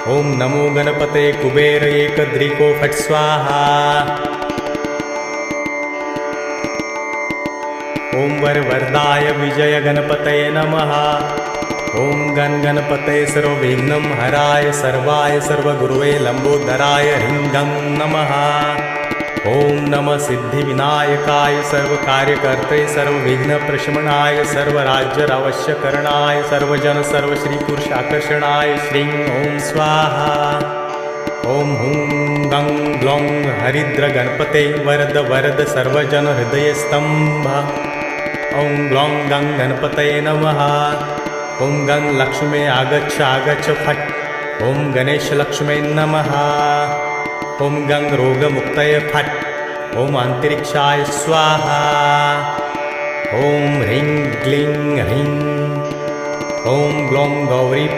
ओम नमो गणपते कुबेर एकदृको फट् स्वाहा। ओम वरवरदाय विजय गणपतये नमः। ओम गणपतये सर्वविघ्नं हराय सर्वाय सर्वगुरुवे लंबोदराय ह्रीं गं नमः। ओम नमः सिद्धिविनायकाय सर्वकार्यकर्ते सर्वविघ्नप्रशमनाय सर्वराज्यावश्यकरणाय सर्वजन सर्वश्रीपुरुषाकर्षणाय श्रीं ओम स्वाहा। ओम हुं गं ग्लौं हरिद्र गणपते वरद वरद सर्वजन हृदयस्तंभ। ओम ग्लौं गं गणपतये नमः। ओम गं लक्ष्मे आगच्छ आगच्छ फट्। ओम गणेश लक्ष्मे नमः। ओम गं रोगमुक्तये फट्। ओम अंतरिक्षाय स्वाहा। ओम ह्रीं क्लीं ह्रीं। ओम ग्लौं गौरी